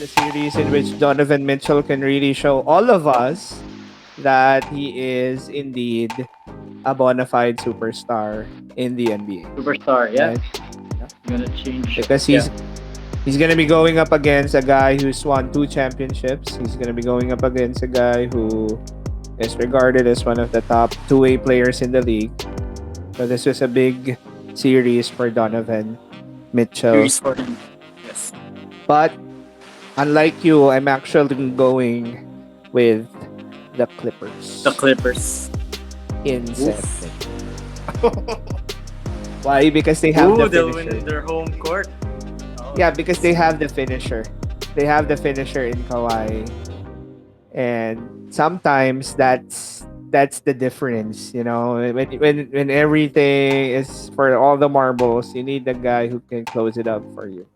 the series in which Donovan Mitchell can really show all of us that he is indeed a bona fide superstar in the NBA. Superstar, yeah. Right? Gonna change. Because he's gonna be going up against a guy who's won 2 championships. He's gonna be going up against a guy who is regarded as one of the top two-way players in the league. So this was a big series for Donovan Mitchell. Series for him. Yes. But unlike you, I'm actually going with the Clippers. The Clippers. In 7. Why? Because they have the they'll finisher. win their home court. Oh, Yeah, because they have the finisher. They have the finisher in Kawhi. And sometimes that's the difference, you know. When everything is for all the marbles, you need the guy who can close it up for you.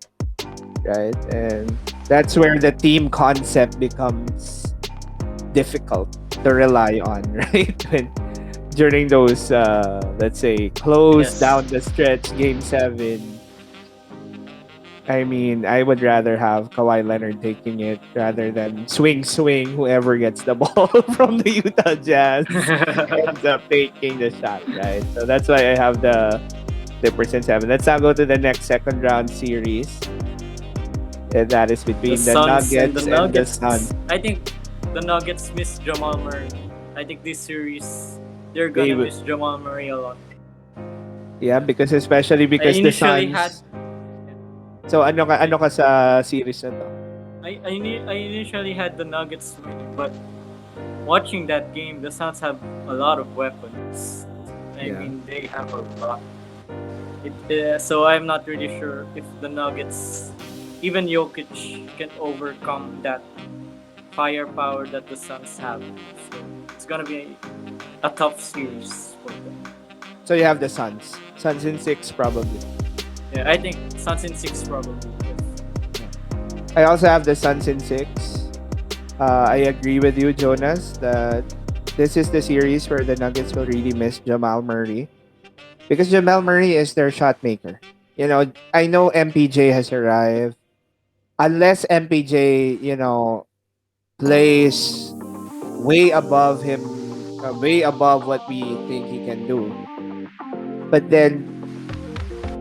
Right? And that's where the team concept becomes difficult to rely on, right? During those let's say close down the stretch game 7, I mean, I would rather have Kawhi Leonard taking it rather than swing whoever gets the ball from the Utah Jazz ends up taking the shot, right? So that's why I have the Clippers in 7. Let's now go to the next second round series. And that is between the Nuggets and the Suns. I think the Nuggets miss Jamal Murray. I think this series they're gonna miss Jamal Murray a lot. Yeah, because especially because the Suns. So ano ka sa series na to? I initially had the Nuggets winning, but watching that game, the Suns have a lot of weapons. I mean, they have a lot. So I'm not really sure if the Nuggets, even Jokic, can overcome that firepower that the Suns have. So it's gonna be a tough series for them. So you have the Suns. Suns in 6 probably. Yeah, I think Suns in 6 probably. I also have the Suns in 6. I agree with you, Jonas, that this is the series where the Nuggets will really miss Jamal Murray. Because Jamal Murray is their shot maker. You know, I know MPJ has arrived. Unless MPJ, you know, plays way above him, way above what we think he can do. But then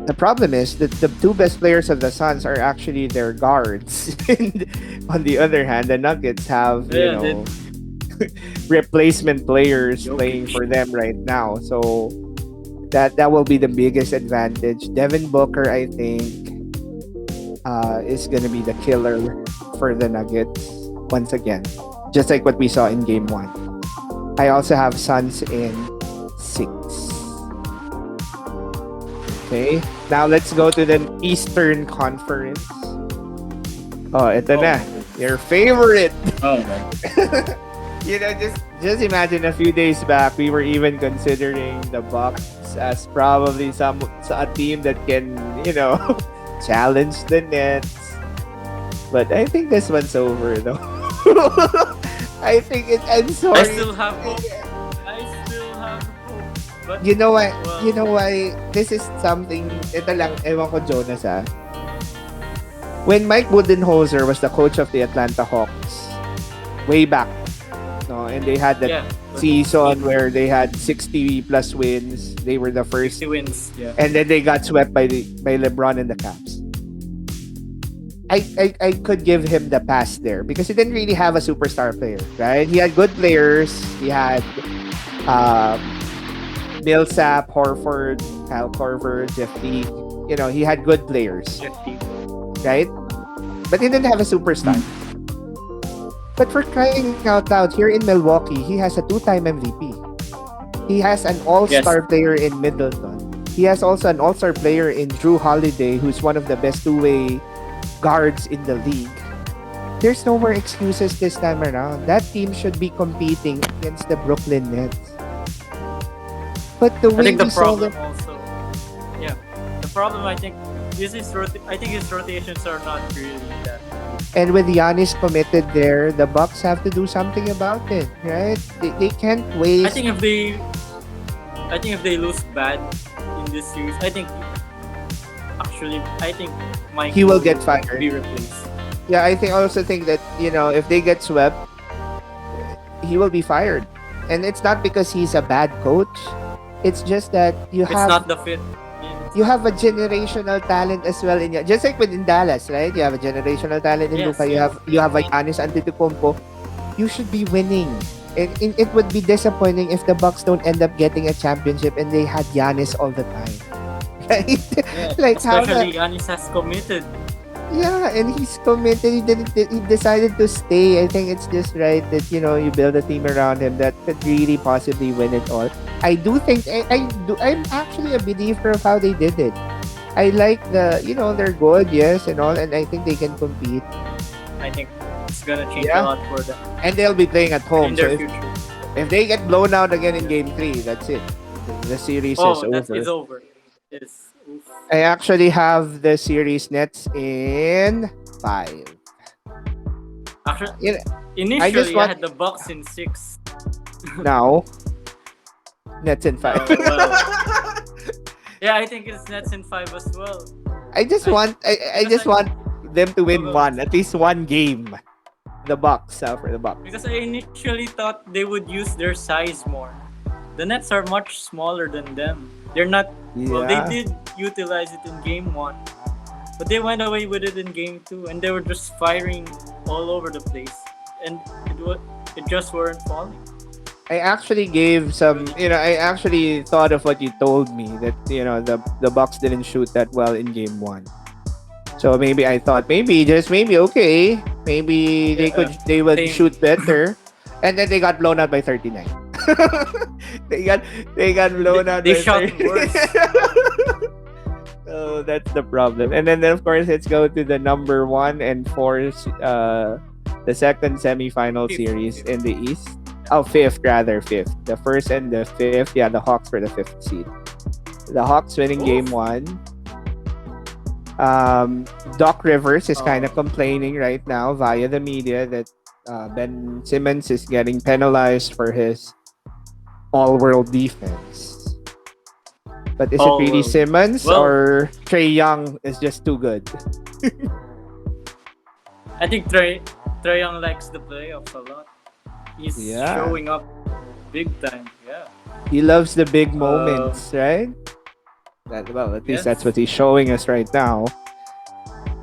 the problem is that the 2 best players of the Suns are actually their guards. And on the other hand, the Nuggets have, you know, replacement players playing for them right now. So that will be the biggest advantage. Devin Booker, I think, is going to be the killer for the Nuggets once again. Just like what we saw in Game 1. I also have Suns in 6. Okay. Now let's go to the Eastern Conference. Oh, ito na. Your favorite. Oh, man. You know, just imagine a few days back, we were even considering the Bucks as probably a team that can, you know, challenge the Nets. But I think this one's over, though. I think I'm sorry. I still have hope. But, you know why? You know why? This is something. Ito lang, ewan ko, Jonas, ah. When Mike Budenholzer was the coach of the Atlanta Hawks, way back, no, and they had that season where they had 60 plus wins. They were the first 60 wins, and then they got swept by LeBron and the Cavs. I could give him the pass there because he didn't really have a superstar player, right? He had good players. He had Millsap, Horford, Kyle Korver, Jeff Teague. You know, he had good players. Right? But he didn't have a superstar. But for crying out loud, here in Milwaukee, he has a 2-time MVP. He has an all-star player in Middleton. He has also an all-star player in Drew Holiday, who's one of the best two-way guards in the league. There's no more excuses this time around. That team should be competing against the Brooklyn Nets. But the way the we saw them, the problem I think his rotations are not really that. And with Giannis committed there, the Bucks have to do something about it, right? They can't waste. I think if they lose bad in this series, I think Mike he will get fired. Be replaced. Yeah, I think also think that if they get swept, he will be fired, and it's not because he's a bad coach. It's just that you It's have not the fit. Yeah, it's you not have the a fit. generational talent as well just like within Dallas, right? You have a generational talent in Yes, Luka. You yes. have a Giannis Antetokounmpo. You should be winning. And it would be disappointing if the Bucks don't end up getting a championship and they had Giannis all the time, right? Yeah, Like how the especially Giannis has committed. yeah, and he's committed. He didn't. He decided to stay. I think it's just right that you build a team around him that could really possibly win it all. I do think I do. I'm actually a believer of how they did it. I like they're good, yes, and all, and I think they can compete. I think it's gonna change a Yeah, lot for them and they'll be playing at in home. So their if future. if they get blown out again in Game Three, that's it. The series is Oh, that is over. over. It's oof. I actually have the series Nets in 5. Actually, You know, I just initially I want had the Bucks in 6. now Nets in 5. No, well, yeah, I think it's Nets in 5 as well. I just I want I because just I want them to go win go ahead. one, at least one game. The Bucks, for the Bucks. Because I initially thought they would use their size more. The Nets are much smaller than them. They're not well. They Yeah. did utilize it in game 1, but they went away with it in game 2, and they were just firing all over the place, and it just weren't falling. I actually gave some, I actually thought of what you told me that, the Bucks didn't shoot that well in game 1. So maybe I thought maybe just maybe okay, maybe Yeah, they would same. shoot better, and then they got blown out by 39. they got they got They, blown out they by shot 30. worse. So that's the problem. And then of course let's go to the number 1 and 4, the second semifinal Fifth, series fifth. in the East. Oh, fifth rather, fifth. The first and the fifth. Yeah, the Hawks for the fifth seed. The Hawks winning game Oof. 1. Doc Rivers is kind Oh, of complaining right now via the media that Ben Simmons is getting penalized for his all-world defense. But is it oh really Simmons well. or Trey Young is just too good? I think Trae Young likes the playoffs a lot. He's Yeah. showing up big time. Yeah. He loves the big Uh, moments, right? Well, at least that's yes. what he's showing us right now.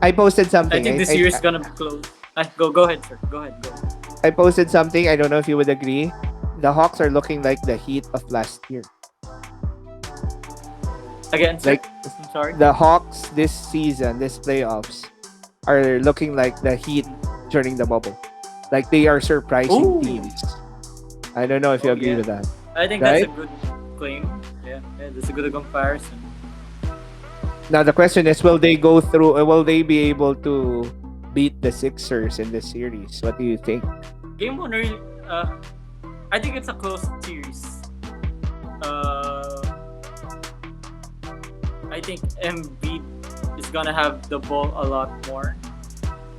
I posted I something. think this year is gonna be close. Go ahead, sir. Go ahead. Go. I posted something. I don't know if you would agree. The Hawks are looking like the Heat of last year. Again, sir. Like I'm sorry. the Hawks this season, this playoffs, are looking like the Heat during the bubble. Like they are surprising Ooh. teams. I don't know if you Oh agree yeah. with that. I think that's Right? a good claim. Yeah. Yeah. That's a good comparison. Now the question is, will they go through? Will they be able to beat the Sixers in this series? What do you think? Game 1 really. I think it's a close series. Uh, I think Embiid is gonna have the ball a lot more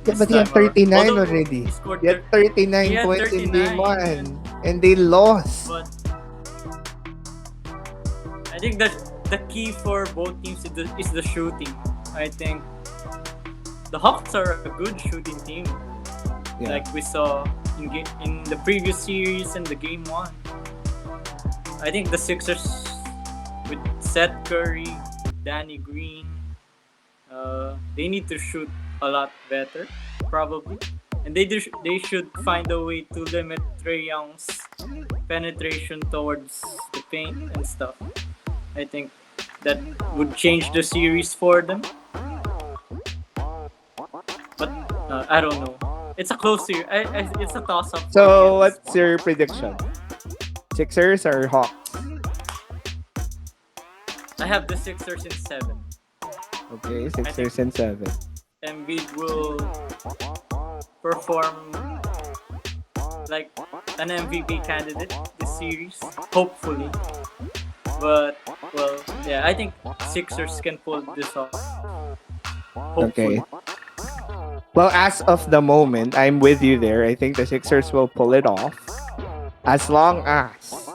Yeah, this but he had time around. 39 Although already. he scored, He had 39 he had points in game 39, 1, and they lost. but I think that the key for both teams is the shooting. I think the Hawks are a good shooting team, Yeah. like we saw in the previous series and the game 1. I think the Sixers with Seth Curry, Danny Green, they need to shoot a lot better, probably, and they should find a way to limit Trae Young's penetration towards the paint and stuff. I think that would change the series for them, but I don't know. It's a close series. It's a toss up for me So, at this what's point. your prediction? Sixers or Hawks? I have the Sixers in 7. Okay, I think Sixers and 7. Embiid will perform like an MVP candidate this series, hopefully. But well, yeah, I think Sixers can pull this off. Hopefully. Okay. Well, as of the moment, I'm with you there. I think the Sixers will pull it off. As long as,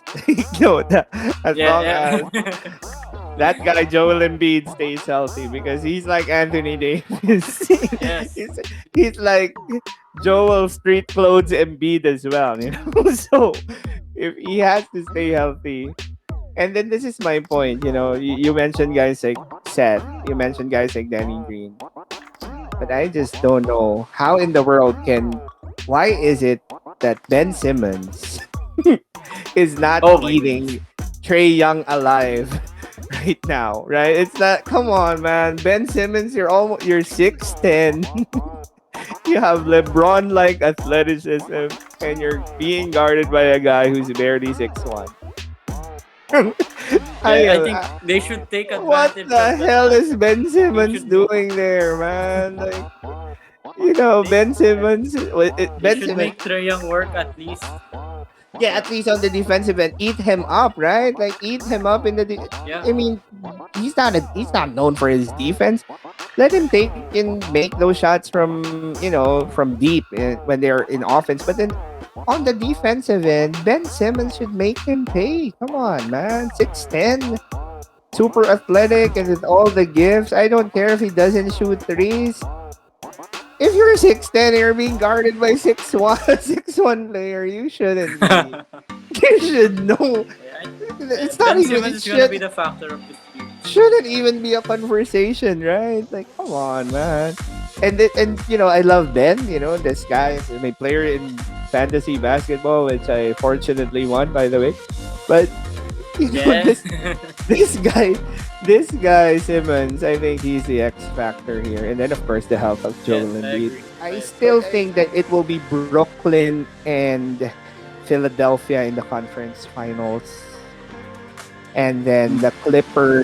as Yeah, long as yeah. that guy Joel Embiid stays healthy because he's like Anthony Davis. Yes. he's, he's like Joel Street Clothes Embiid as well, you know. So if he has to stay healthy, and then this is my point, you know, you mentioned guys like Seth, you mentioned guys like Danny Green, but I just don't know how in the world can why is it that Ben Simmons is not Oh my goodness. eating Trey Young alive right now, right? It's not. Come on, man. Ben Simmons, you're 6'10". You have LeBron like athleticism, and you're being guarded by a guy who's barely 6'1". I, Yeah, I think uh, they should take what advantage the of that hell fact. is Ben They Simmons should make doing there, man? Like, you know, they, Ben Simmons. they Ben should Simmons. make Trae Young work at least. Yeah, at least on the defensive end, eat him up, right? Like eat him up in the. Yeah. I mean, he's not known for his defense. Let him take and make those shots from from deep when they're in offense. But then on the defensive end, Ben Simmons should make him pay. Come on, man, 6'10", super athletic, and with all the gifts. I don't care if he doesn't shoot threes. If you're 6'10", you're being guarded by 6'1", 6'1" player. You shouldn't be. You should know. Yeah, It's not Ben even. Simmons It is gonna be should the factor of this team. shouldn't even be a conversation, right? Like, come on, man. And I love Ben. You know, this guy is my player in fantasy basketball, which I fortunately won, by the way. But Yeah. this guy, this guy Simmons, I think he's the X factor here. And then of course the help of Yes, Joel I Embiid. agree. I still think that it will be Brooklyn and Philadelphia in the conference finals, and then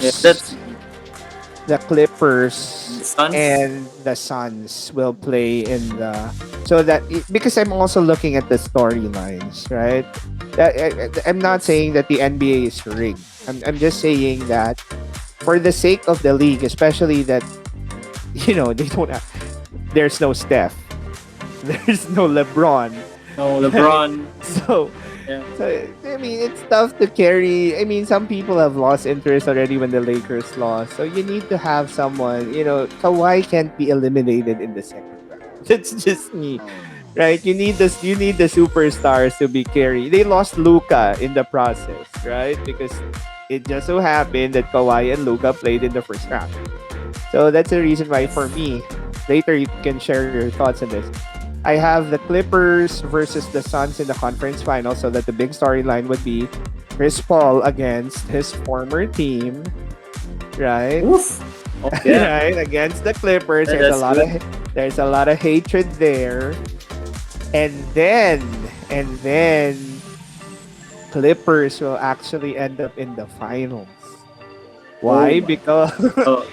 Yeah, that's the Clippers Suns. and the Suns will play in the so that because I'm also looking at the storylines, right? I'm not Yes. saying that the NBA is rigged. I'm just saying that for the sake of the league, especially that they don't have, there's no Steph, there's no LeBron, No, right? LeBron. So Yeah. so I mean, it's tough to carry. I mean, some people have lost interest already when the Lakers lost. So you need to have someone. Kawhi can't be eliminated in the second round. That's just me, right? You need this. You need the superstars to be carried. They lost Luca in the process, right? Because it just so happened that Kawhi and Luca played in the first round. So that's the reason why for Yes. me. Later you can share your thoughts on this. I have the Clippers versus the Suns in the conference final, so that the big storyline would be Chris Paul against his former team, right? Oof. Oh, yeah. Right, against the Clippers. That's good. There's a lot of hatred there, and then and then Clippers will actually end up in the finals. Oh Why? my. Oh,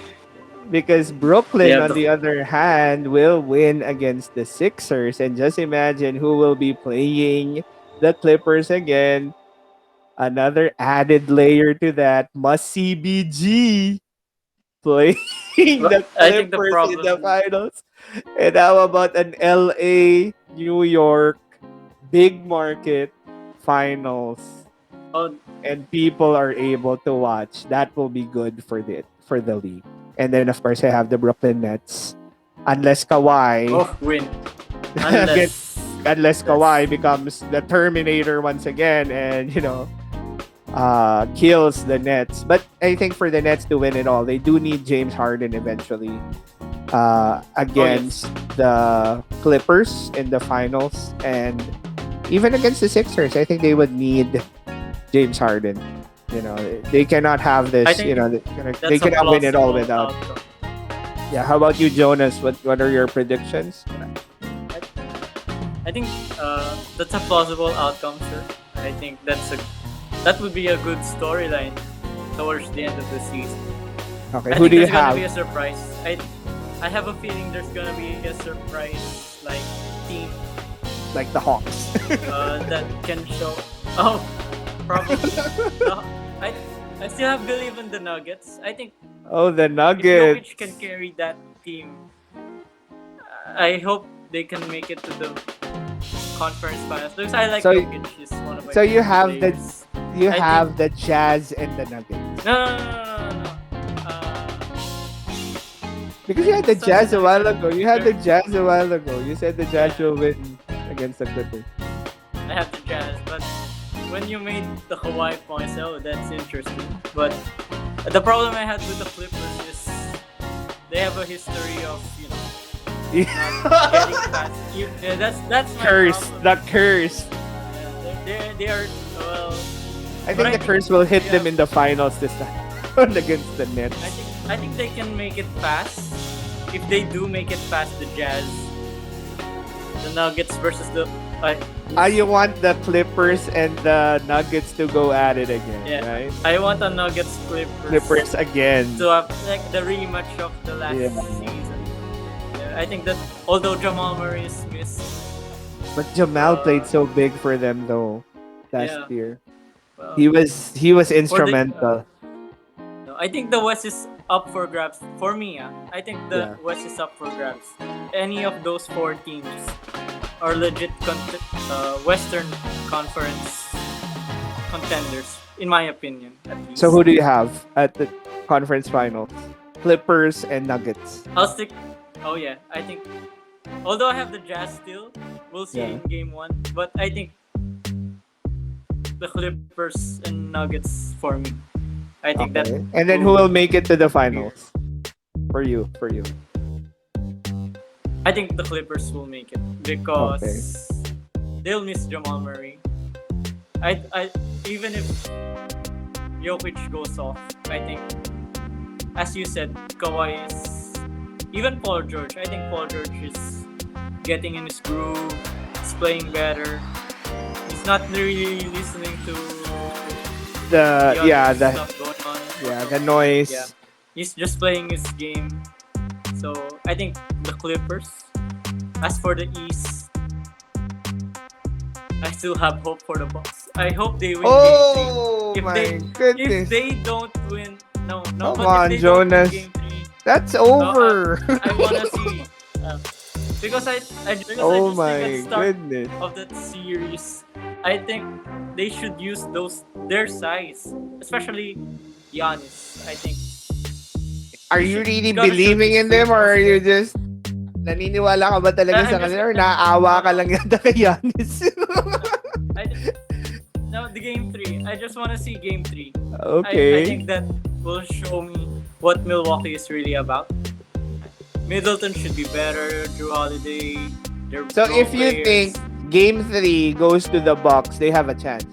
Because they Brooklyn, have on the the other hand, will win against the Sixers. And just imagine who will be playing the Clippers again. Another added layer to that. Must see BG playing the I think the Clippers in the problem. finals. And how about an LA, New York, big market finals? Oh, And people are able to watch. That will be good for the league. And then of course I have the Brooklyn Nets. Unless Kawhi oh, win. again, Unless unless Kawhi that's becomes the Terminator once again and kills the Nets. But I think for the Nets to win it all, they do need James Harden eventually oh yes. against the Clippers in the finals, and even against the Sixers. I think they would need James Harden. They cannot have I this. think They that's a cannot win it all plausible without. outcome. Yeah. How about you, Jonas? What are your predictions? I, I think that's a plausible outcome, sir. I think that would be a good storyline towards the end of the season. Okay. I Who think do you there's gonna have? be a surprise. I have a feeling there's gonna be a surprise like team Like the Hawks. that can show. Oh, probably. Uh, I I still have believe in the Nuggets. I think Oh, the if Jokic can Nuggets. carry that team, I hope they can make it to the conference finals. Because I like So Jokic. He's one of my so you favorite have the players. you I think have the Jazz and the Nuggets. no. Because I you had think the the Suns Jazz and a the while ago. You had the they're Jazz a while ago. You said the Jazz yeah. will win against the Clippers. I have the Jazz, but when you made the Hawaii points, oh, that's interesting. But the problem I had with the Clippers is they have a history of not getting past. Yeah, that's my Curse, problem. the curse. They are well, I but think I the think curse will hit they them have. in the finals this time against the Nets. I think they can make it past. If they do make it past the Jazz, the Nuggets versus the You want the Clippers and the Nuggets to go at it again, yeah. right? I want a Nuggets Clippers Clippers again. to have like the rematch of the last Yeah. season. Yeah, I think that although Jamal Murray is missed, But Jamal played uh, so big for them though last yeah, year. well, He was for the instrumental. no, I think the West is up for grabs. For me, I think the Yeah. West is up for grabs. Any of those four teams are legit Western Conference contenders, in my opinion, at So least. who do you have at the conference finals? Clippers and Nuggets. I'll stick. Oh yeah, I think. Although I have the Jazz still, we'll see Yeah. in Game One. But I think the Clippers and Nuggets for me. I think that Okay. And then who will will make it to the be. finals? For you. For you. I think the Clippers will make it Okay. because they'll miss Jamal Murray. I even if Jokic goes off, I think as you said, Kawhi is even Paul George. I think Paul George is getting in his groove. He's playing better. He's not really listening to The the yeah, other the stuff going on. yeah, the Yeah, noise. he's just playing his game. So I think the Clippers. As for the East, I still have hope for the Bucks. I hope they win Game Three. Oh If they my if goodness. they don't win, no. Come But if on, they don't win Jonas. Game Three, That's uh, over. I wanna see. Uh, because I Oh just think at the my start goodness. of that series, I think they should use their size, especially Giannis. I think Are he you should really gotta shoot believing his in free them or throws are you more. just naniniwala ka ba talaga I'm sa just kanila or no naaawa ka no. lang yata kay Giannis? No, I no the Game Three. I just want to see Game Three. I Okay. think that will show me what Milwaukee is really about. Middleton should be better. Drew Holiday, they're So role if you players. think game 3 goes to the Bucks, they have a chance.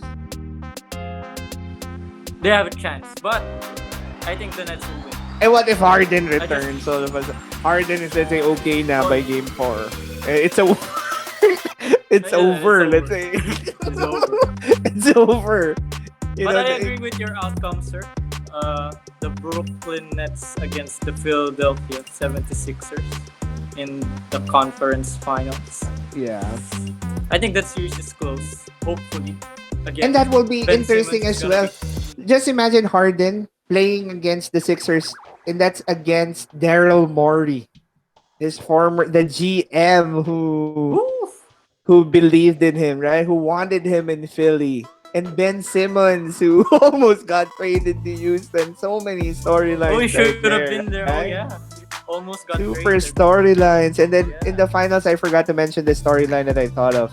They have a chance, but I think the Nets will win. And what if Harden I just returns? So Harden is let's say okay na or by game 4. It's a it's yeah, it's over, let's over. say. It's over. It's over. You But know, I agree with your outcome, sir. The Brooklyn Nets against the Philadelphia 76ers in the conference finals. yeah. I think that series is close. Hopefully, And again, that will be Ben interesting Simmons is as gonna well. be. Just imagine Harden playing against the Sixers, and that's against Daryl Morey, his former the GM Oof. who believed in him, right? Who wanted him in Philly. And Ben Simmons, who almost got traded to Houston. So many Oh, he storylines should right have been there, there. Oh right? yeah, almost got Super traded. storylines. And then in Yeah. the finals, I forgot to mention the storyline that I thought of.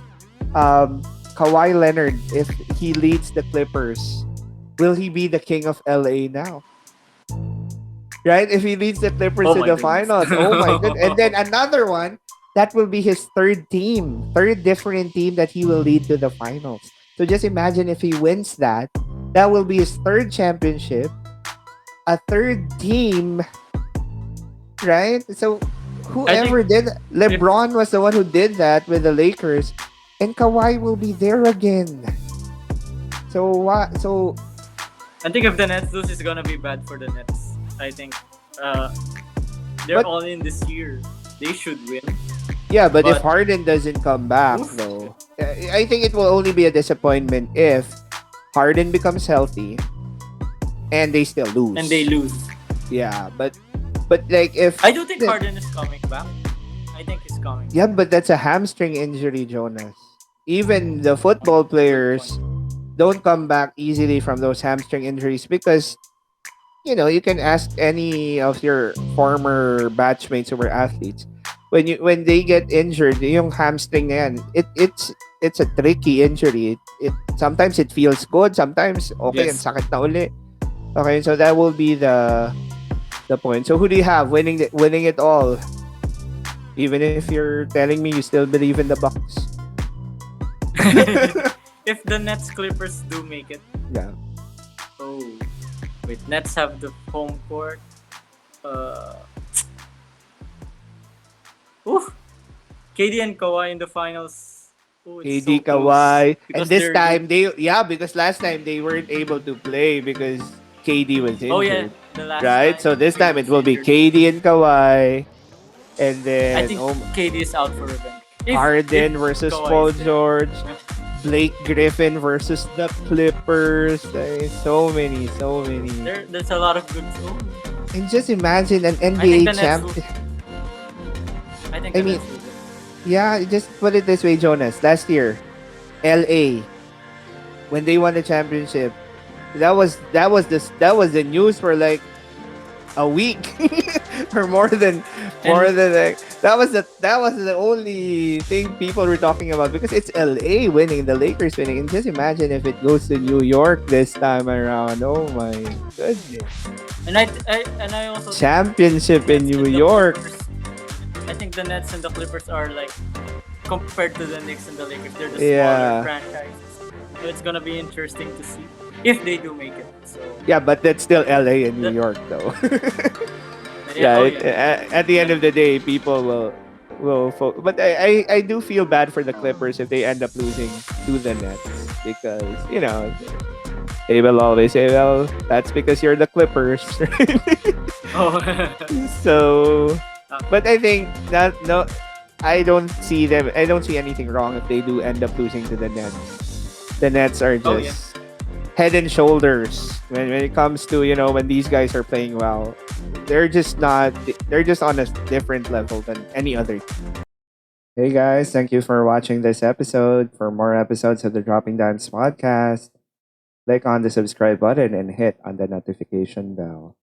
Kawhi Leonard, if he leads the Clippers, will he be the king of LA now? Right? If he leads the Clippers Oh to my the goodness. finals, oh my god! And then another one, that will be his third different team that he will lead to the finals. So just imagine if he wins that, that will be his third championship, a third team, right? So I think whoever did, if LeBron was the one who did that with the Lakers, and Kawhi will be there again. So what? So if the Nets lose, it's gonna be bad for the Nets. I think uh, they're but all in this year. They should win. yeah, but if But Harden doesn't come back, oof, though, I think it will only be a disappointment if Harden becomes healthy and they still and they lose. lose. Yeah, but like if I do think Harden is coming back. I think he's coming. yeah, but that's a hamstring injury, Jonas. Even the Point. football Good point. players don't come back easily from those hamstring injuries because you can ask any of your former batchmates who were athletes. When they get injured, yung hamstring na yan, it's a tricky injury. It sometimes it feels good, sometimes okay, and Yes. sakit na uli. Okay, so that will be the point. So who do you have winning it all? Even if you're telling me you still believe in the Bucks. If the Nets Clippers do make it. Yeah. Oh, wait. Nets have the home court. Uh, oof. KD and Kawhi in the finals. Oh, it's so KD close Kawhi. And because this they're good. time because last time they weren't able to play because KD was Oh yeah, injured. the last Right? time So this KD time it was will be injured. KD and Kawhi. And I then think KD is out for revenge. If Harden versus Kawhi Paul is there. George. Blake Griffin versus the Clippers. So many. There's a lot of good. Oh, And just imagine an I think NBA the Nets champ. will. I think I the mean, Nets will win. yeah, just put it this way, Jonas. Last year, LA, when they won the championship, that was the news for like a week or more And than like that was the only thing people were talking about because it's LA winning, the Lakers winning. And just imagine if it goes to New York this time around. Oh my goodness. and I also think Championship the in Nets New and the York. Clippers. I think the Nets and the Clippers are like compared to the Knicks and the Lakers, they're the smaller Yeah. franchises. So it's gonna be interesting to see if they do make it. So Yeah, but that's still LA and New the York though. yeah, oh Yeah, yeah, at the end but of the day, people but I do feel bad for the Clippers if they end up losing to the Nets because they will always say, well, that's because you're the Clippers. oh So, uh, but I think that no, I don't see anything wrong if they do end up losing to the Nets. The Nets are oh yeah. just head and shoulders when it comes to when these guys are playing well. They're just on a different level than any other. Hey guys, thank you for watching this episode. For more episodes of the Dropping Dimes podcast, click on the subscribe button and hit on the notification bell.